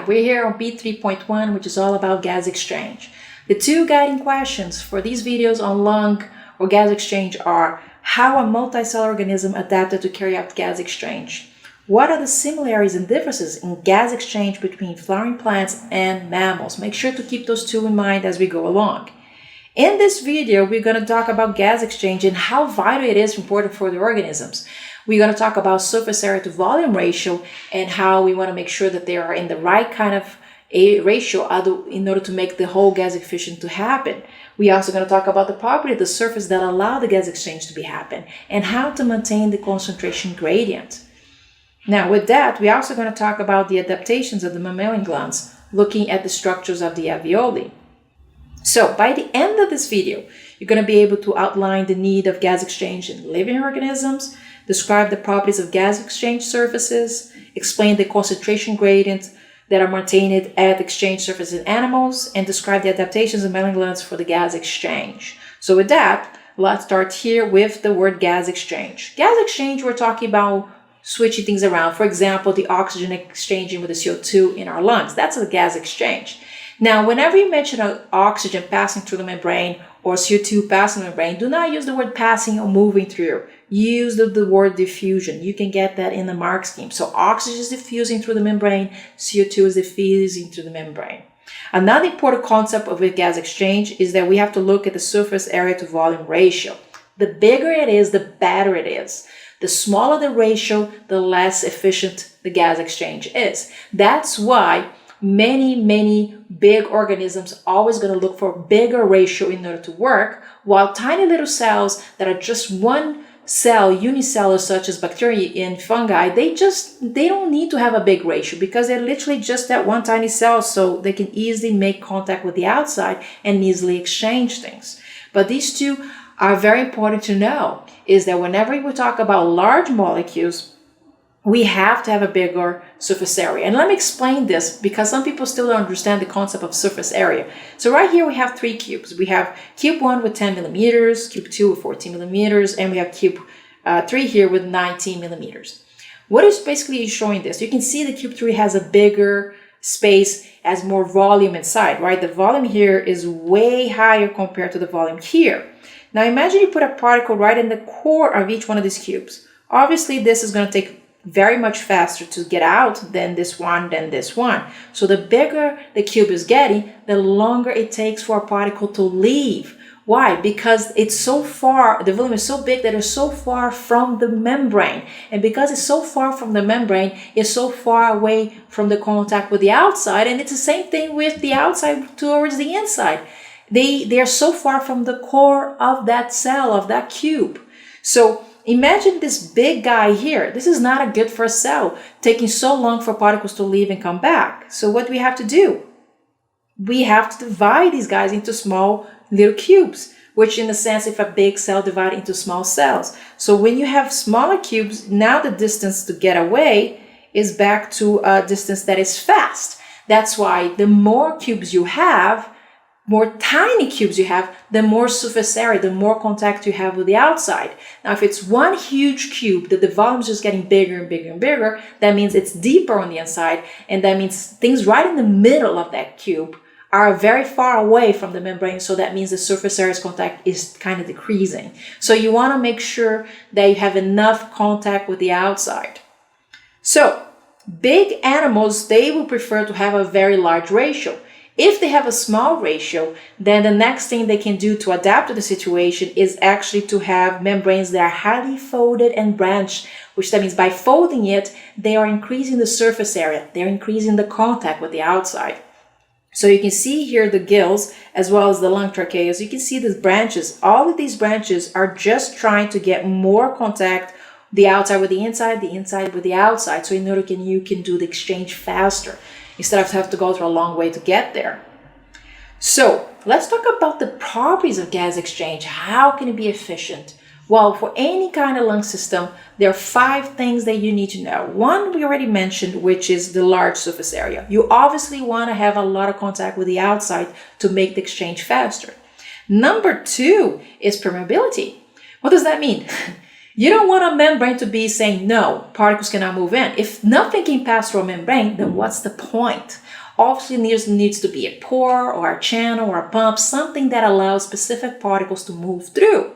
we're here on B3.1, which is all about gas exchange. The two guiding questions for these videos on lung or gas exchange are: how a multicellular organism adapted to carry out gas exchange? What are the similarities and differences in gas exchange between flowering plants and mammals? Make sure to keep those two in mind as we go along. In this video, we're going to talk about gas exchange and how vital it is important for the organisms. We're going to talk about surface area to volume ratio and how we want to make sure that they are in the right kind of a ratio in order to make the whole gas efficient to happen. We're also going to talk about the property of the surface that allow the gas exchange to be happen and how to maintain the concentration gradient. Now with that, we're also going to talk about the adaptations of the mammalian glands, looking at the structures of the alveoli. So by the end of this video, you're going to be able to outline the need of gas exchange in living organisms, describe the properties of gas exchange surfaces, explain the concentration gradient that are maintained at exchange surface in animals, and describe the adaptations of mammalian glands for the gas exchange. So with that, let's start here with the word gas exchange. Gas exchange, we're talking about switching things around. For example, the oxygen exchanging with the CO2 in our lungs. That's a gas exchange. Now, whenever you mention oxygen passing through the membrane or CO2 passing the membrane, do not use the word passing or moving through. Use the word diffusion. You can get that in the mark scheme. So oxygen is diffusing through the membrane, CO2 is diffusing through the membrane. Another important concept of a gas exchange is that we have to look at the surface area to volume ratio. The bigger it is, the better it is. The smaller the ratio, the less efficient the gas exchange is. That's why many big organisms always going to look for a bigger ratio in order to work, while tiny little cells that are just one cell, unicellular, such as bacteria and fungi, they don't need to have a big ratio because they're literally just that one tiny cell, so they can easily make contact with the outside and easily exchange things. But these two are very important to know, is that whenever we talk about large molecules, we have to have a bigger surface area. And let me explain this because some people still don't understand the concept of surface area. So right here we have three cubes. We have cube 1 with 10 millimeters, cube 2 with 14 millimeters, and we have cube 3 here with 19 millimeters. What is basically showing this? You can see the cube 3 has a bigger space, has more volume inside, right? The volume here is way higher compared to the volume here. Now imagine you put a particle right in the core of each one of these cubes. Obviously this is going to take very much faster to get out than this one. So the bigger the cube is getting, the longer it takes for a particle to leave. Why? Because it's so far, the volume is so big that it's so far from the membrane. And because it's so far from the membrane, it's so far away from the contact with the outside. And it's the same thing with the outside towards the inside. They are so far from the core of that cell, of that cube. So imagine this big guy here. This is not a good for a cell, taking so long for particles to leave and come back. So what do we have to do? We have to divide these guys into small little cubes, which in a sense, if a big cell divided into small cells. So when you have smaller cubes, now the distance to get away is back to a distance that is fast. That's why the more cubes you have, more tiny cubes you have, the more surface area, the more contact you have with the outside. Now, if it's one huge cube that the volume is just getting bigger and bigger and bigger, that means it's deeper on the inside. And that means things right in the middle of that cube are very far away from the membrane. So that means the surface area's contact is kind of decreasing. So you want to make sure that you have enough contact with the outside. So big animals, they will prefer to have a very large ratio. If they have a small ratio, then the next thing they can do to adapt to the situation is actually to have membranes that are highly folded and branched, which that means by folding it, they are increasing the surface area. They're increasing the contact with the outside. So you can see here the gills as well as the lung tracheas. You can see these branches. All of these branches are just trying to get more contact, the outside with the inside with the outside. So in order you can do the exchange faster, instead of having to go through a long way to get there. So let's talk about the properties of gas exchange. How can it be efficient? Well, for any kind of lung system, there are 5 things that you need to know. One we already mentioned, which is the large surface area. You obviously want to have a lot of contact with the outside to make the exchange faster. Number 2 is permeability. What does that mean? You don't want a membrane to be saying, no, particles cannot move in. If nothing can pass through a membrane, then what's the point? Obviously, there needs to be a pore or a channel or a pump, something that allows specific particles to move through,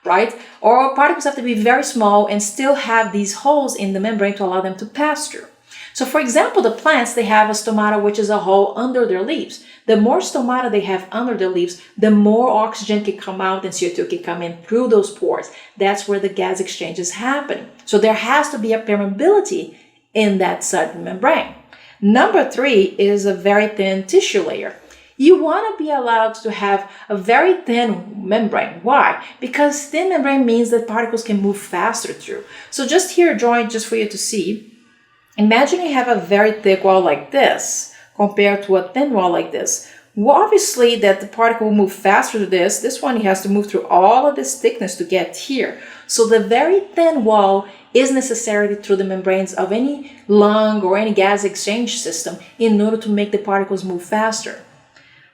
right? Or particles have to be very small and still have these holes in the membrane to allow them to pass through. So for example, the plants, they have a stomata, which is a hole under their leaves. The more stomata they have under their leaves, the more oxygen can come out and CO2 can come in through those pores. That's where the gas exchange is happening. So there has to be a permeability in that certain membrane. Number 3 is a very thin tissue layer. You want to be allowed to have a very thin membrane. Why? Because thin membrane means that particles can move faster through. So just here, drawing just for you to see, imagine you have a very thick wall like this compared to a thin wall like this. Well, obviously that the particle will move faster to this. This one, it has to move through all of this thickness to get here. So the very thin wall is necessary through the membranes of any lung or any gas exchange system in order to make the particles move faster.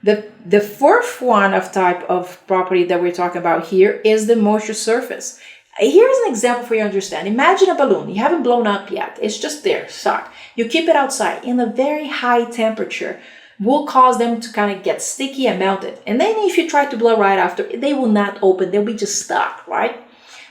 The fourth one of type of property that we're talking about here is the moisture surface. Here's an example for you to understand. Imagine a balloon. You haven't blown up yet. It's just there, stuck. You keep it outside in a very high temperature. Will cause them to kind of get sticky and melted. And then if you try to blow right after, they will not open. They'll be just stuck, right?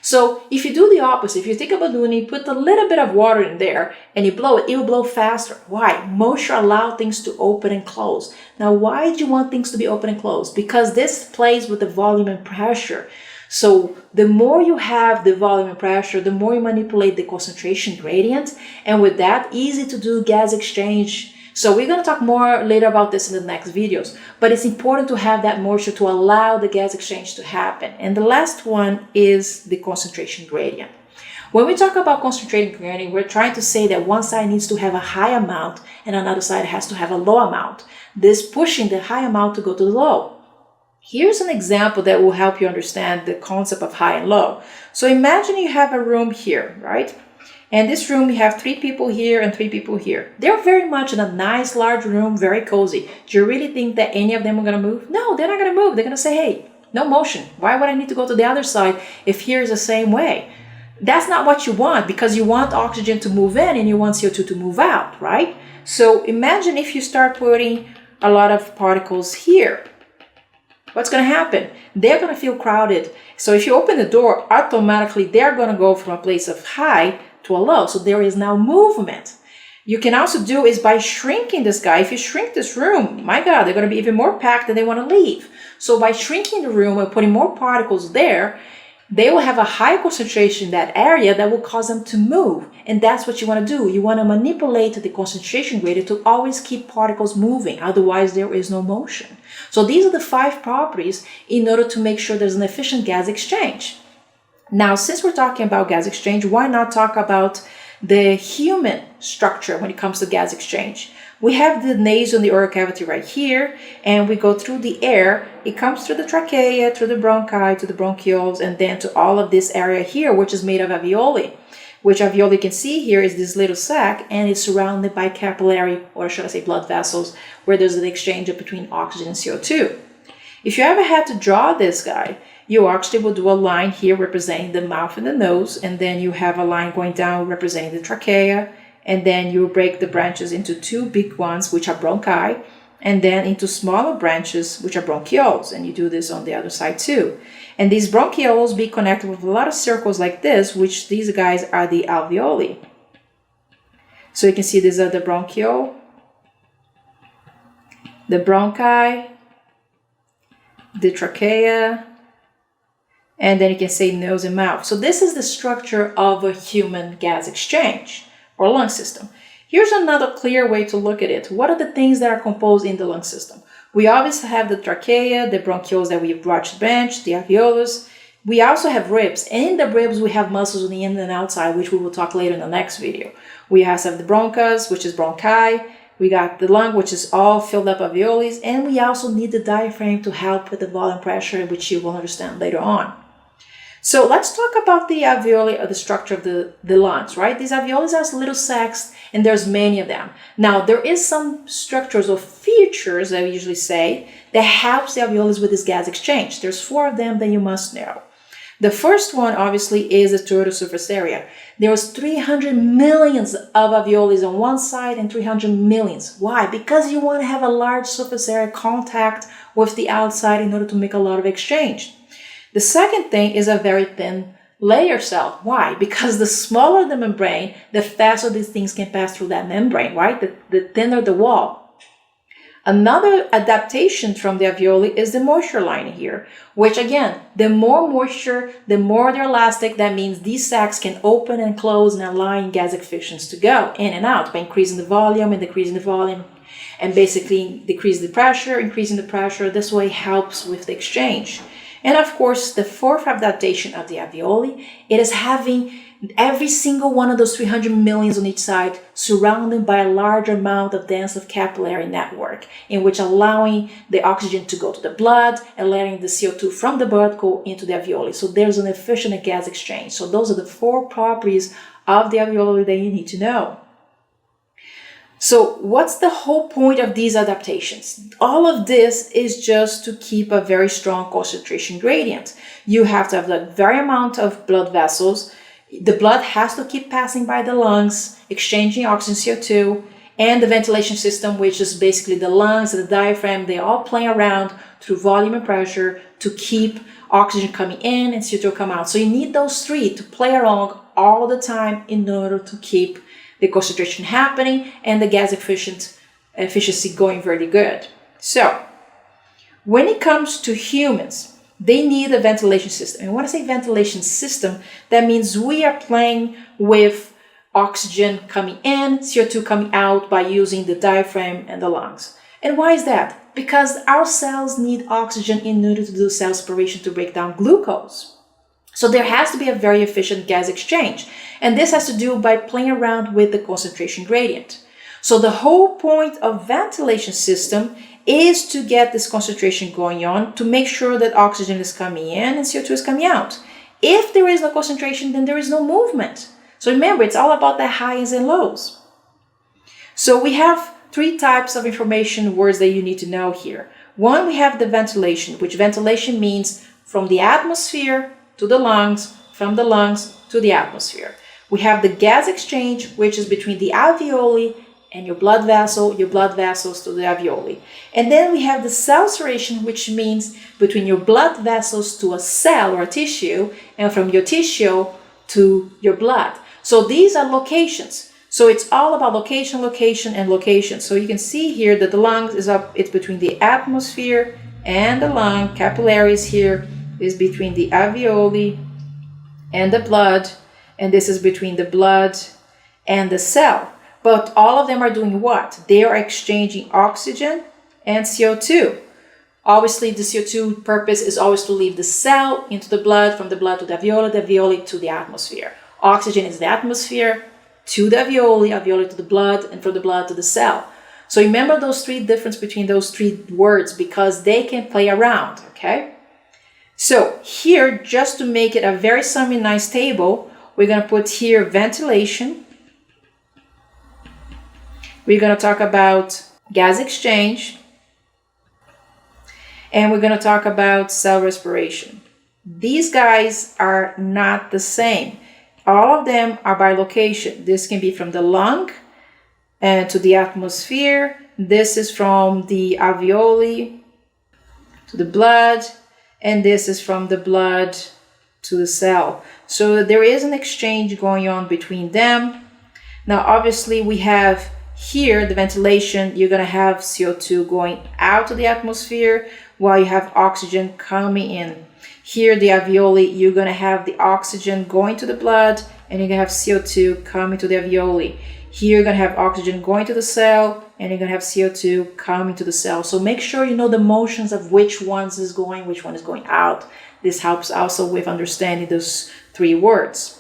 So if you do the opposite, if you take a balloon, you put a little bit of water in there and you blow it, it will blow faster. Why? Moisture allows things to open and close. Now, why do you want things to be open and closed? Because this plays with the volume and pressure. So the more you have the volume and pressure, the more you manipulate the concentration gradient. And with that, easy to do gas exchange. So we're going to talk more later about this in the next videos, but it's important to have that moisture to allow the gas exchange to happen. And the last one is the concentration gradient. When we talk about concentration gradient, we're trying to say that one side needs to have a high amount and another side has to have a low amount. This pushing the high amount to go to the low. Here's an example that will help you understand the concept of high and low. So imagine you have a room here, right? And this room, you have 3 people here and 3 people here. They're very much in a nice, large room, very cozy. Do you really think that any of them are going to move? No, they're not going to move. They're going to say, hey, no motion. Why would I need to go to the other side if here is the same way? That's not what you want, because you want oxygen to move in and you want CO2 to move out, right? So imagine if you start putting a lot of particles here. What's going to happen? They're going to feel crowded. So if you open the door, automatically they're going to go from a place of high to a low. So there is now movement. You can also do is by shrinking this guy. If you shrink this room, my God, they're going to be even more packed and they want to leave. So by shrinking the room and putting more particles there, they will have a high concentration in that area that will cause them to move. And that's what you want to do. You want to manipulate the concentration gradient to always keep particles moving. Otherwise, there is no motion. So these are the 5 properties in order to make sure there's an efficient gas exchange. Now, since we're talking about gas exchange, why not talk about the human structure when it comes to gas exchange? We have the nasal and the oral cavity right here, and we go through the air. It comes through the trachea, through the bronchi, to the bronchioles, and then to all of this area here, which is made of alveoli, which alveoli you can see here is this little sac, and it's surrounded by capillary, or should I say blood vessels, where there's an exchange between oxygen and CO2. If you ever had to draw this guy, you actually will do a line here representing the mouth and the nose, and then you have a line going down representing the trachea, and then you break the branches into 2 big ones, which are bronchi, and then into smaller branches, which are bronchioles, and you do this on the other side too. And these bronchioles be connected with a lot of circles like this, which these guys are the alveoli. So you can see these are the bronchiole, the bronchi, the trachea, and then you can say nose and mouth. So this is the structure of a human gas exchange or lung system. Here's another clear way to look at it. What are the things that are composed in the lung system? We obviously have the trachea, the bronchioles that we've watched bench, the alveolus. We also have ribs. In the ribs, we have muscles on the in and outside, which we will talk later in the next video. We also have the bronchus, which is bronchi. We got the lung, which is all filled up alveoli. And we also need the diaphragm to help with the volume pressure, which you will understand later on. So let's talk about the alveoli, or the structure of the lungs, right? These alveoli are little sacs, and there's many of them. Now, there is some structures or features that we usually say that helps the alveolus with this gas exchange. There's 4 of them that you must know. The first one, obviously, is the total surface area. There was 300 millions of alveoli on one side and 300 millions. Why? Because you want to have a large surface area contact with the outside in order to make a lot of exchange. The second thing is a very thin layer cell. Why? Because the smaller the membrane, the faster these things can pass through that membrane, right? The thinner the wall. Another adaptation from the alveoli is the moisture lining here, which again, the more moisture, the more they're elastic. That means these sacs can open and close and allow gas efficients to go in and out by increasing the volume and decreasing the volume, and basically decrease the pressure, increasing the pressure. This way helps with the exchange. And of course, the fourth adaptation of the alveoli, it is having every single one of those 300 millions on each side surrounded by a large amount of dense capillary network, in which allowing the oxygen to go to the blood and letting the CO2 from the blood go into the alveoli. So there's an efficient gas exchange. So those are the four properties of the alveoli that you need to know. So what's the whole point of these adaptations? All of this is just to keep a very strong concentration gradient. You have to have the very amount of blood vessels. The blood has to keep passing by the lungs, exchanging oxygen, CO2, and the ventilation system, which is basically the lungs and the diaphragm. They all play around through volume and pressure to keep oxygen coming in and CO2 come out. So you need those three to play along all the time in order to keep the concentration happening and the gas efficiency going very good. So when it comes to humans, they need a ventilation system. And when I say ventilation system, that means we are playing with oxygen coming in, CO2 coming out by using the diaphragm and the lungs. And why is that? Because our cells need oxygen in order to do cell respiration to break down glucose. So there has to be a very efficient gas exchange. And this has to do by playing around with the concentration gradient. So the whole point of ventilation system is to get this concentration going on to make sure that oxygen is coming in and CO2 is coming out. If there is no concentration, then there is no movement. So remember, it's all about the highs and lows. So we have three types of information words that you need to know here. One, we have the ventilation, which ventilation means from the atmosphere to the lungs, from the lungs to the atmosphere. We have the gas exchange, which is between the alveoli and your blood vessels to the alveoli. And then we have the cell serration, which means between your blood vessels to a cell or a tissue, and from your tissue to your blood. So these are locations. So it's all about location, location, and location. So you can see here that the lungs is up, it's between the atmosphere and the lung. Capillaries here is between the alveoli and the blood, and this is between the blood and the cell. But all of them are doing what? They are exchanging oxygen and CO2. Obviously, the CO2 purpose is always to leave the cell into the blood, from the blood to the alveoli to the atmosphere. Oxygen is the atmosphere to the alveoli, alveoli to the blood, and from the blood to the cell. So remember those three differences between those three words because they can play around, okay? So here, just to make it a very semi-nice table, we're going to put here ventilation. We're going to talk about gas exchange, and we're going to talk about cell respiration. These guys are not the same. All of them are by location. This can be from the lung and to the atmosphere. This is from the alveoli to the blood, and this is from the blood to the cell. So there is an exchange going on between them. Now, obviously, we have here, the ventilation, you're going to have CO2 going out to the atmosphere while you have oxygen coming in. Here, the alveoli, you're going to have the oxygen going to the blood and you're going to have CO2 coming to the alveoli. Here, you're going to have oxygen going to the cell and you're going to have CO2 coming to the cell. So make sure you know the motions of which ones is going, which one is going out. This helps also with understanding those three words.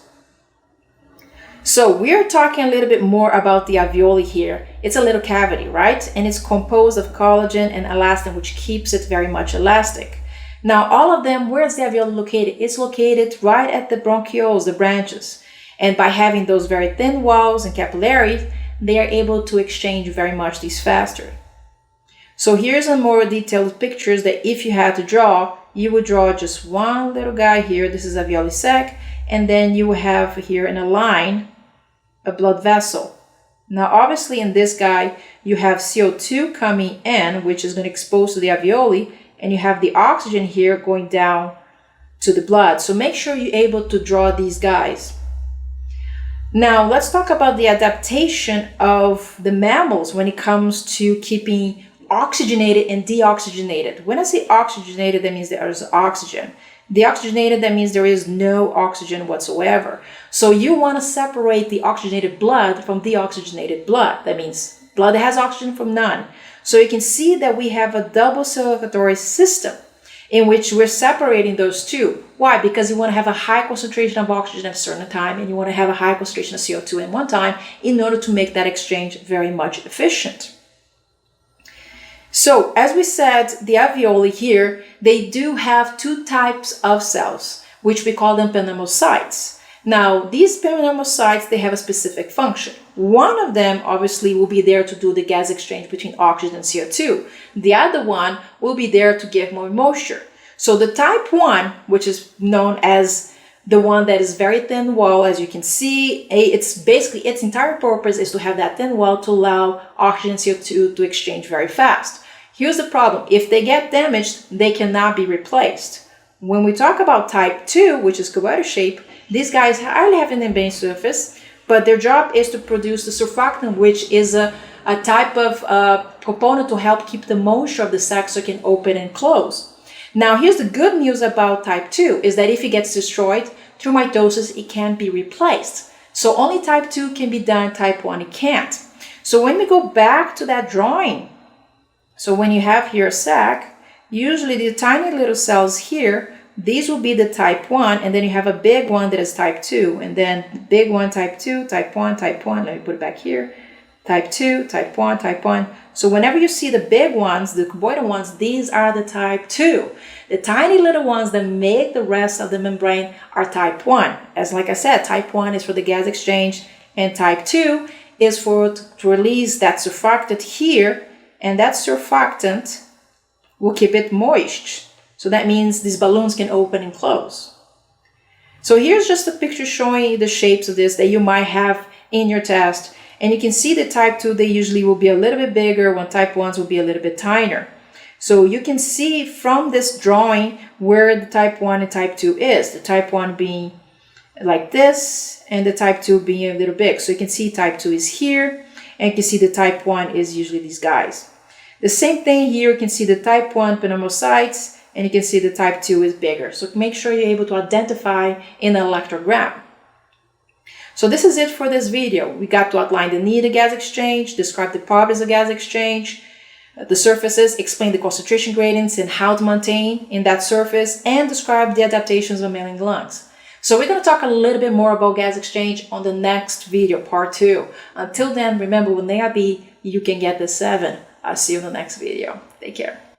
So we're talking a little bit more about the alveoli here. It's a little cavity, right? And it's composed of collagen and elastin, which keeps it very much elastic. Now, all of them, where is the alveoli located? It's located right at the bronchioles, the branches. And by having those very thin walls and capillaries, they are able to exchange very much these faster. So here's some more detailed pictures that if you had to draw, you would draw just one little guy here. This is alveoli sac, and then you have here in a line a blood vessel. Now obviously in this guy you have CO2 coming in, which is going to expose to the alveoli, and you have the oxygen here going down to the blood. So make sure you're able to draw these guys. Now let's talk about the adaptation of the mammals when it comes to keeping oxygenated and deoxygenated. When I say oxygenated, that means there is oxygen. Deoxygenated, that means there is no oxygen whatsoever. So you want to separate the oxygenated blood from deoxygenated blood. That means blood that has oxygen from none. So you can see that we have a double circulatory system in which we're separating those two. Why? Because you want to have a high concentration of oxygen at a certain time, and you want to have a high concentration of CO2 at one time in order to make that exchange very much efficient. So as we said, the alveoli here, they do have two types of cells, which we call them pneumocytes. Now, these pneumocytes, they have a specific function. One of them obviously will be there to do the gas exchange between oxygen and CO2. The other one will be there to give more moisture. So the type 1, which is known as the one that is very thin wall, as you can see, it's basically its entire purpose is to have that thin wall to allow oxygen and CO2 to exchange very fast. Here's the problem. If they get damaged, they cannot be replaced. When we talk about type 2, which is cuboidal shape, these guys hardly have an membrane surface, but their job is to produce the surfactant, which is a type of component to help keep the moisture of the sac so it can open and close. Now, here's the good news about type 2 is that if it gets destroyed through mitosis, it can be replaced. So only type 2 can be done, type 1 it can't. So when we go back to that drawing, so when you have here a sac, usually the tiny little cells here, these will be the type 1, and then you have a big one that is type 2, and then the big one, type 2, type 1, type 1, let me put it back here, type 2, type 1, type 1. So whenever you see the big ones, the cuboidal ones, these are the type 2. The tiny little ones that make the rest of the membrane are type 1. As like I said, type 1 is for the gas exchange, and type 2 is for to release that surfactant here, and that surfactant will keep it moist. So that means these balloons can open and close. So here's just a picture showing you the shapes of this that you might have in your test. And you can see the type 2, they usually will be a little bit bigger, when type 1s will be a little bit tinier. So you can see from this drawing where the type 1 and type 2 is. The type 1 being like this, and the type 2 being a little big. So you can see type 2 is here, and you can see the type 1 is usually these guys. The same thing here, you can see the type 1 pneumocytes, and you can see the type 2 is bigger. So make sure you're able to identify in an electrogram. So this is it for this video. We got to outline the need of gas exchange, describe the properties of gas exchange, the surfaces, explain the concentration gradients and how to maintain in that surface, and describe the adaptations of mammalian lungs. So we're going to talk a little bit more about gas exchange on the next video, part 2. Until then, remember, with NAIB, you can get the 7. I'll see you in the next video. Take care.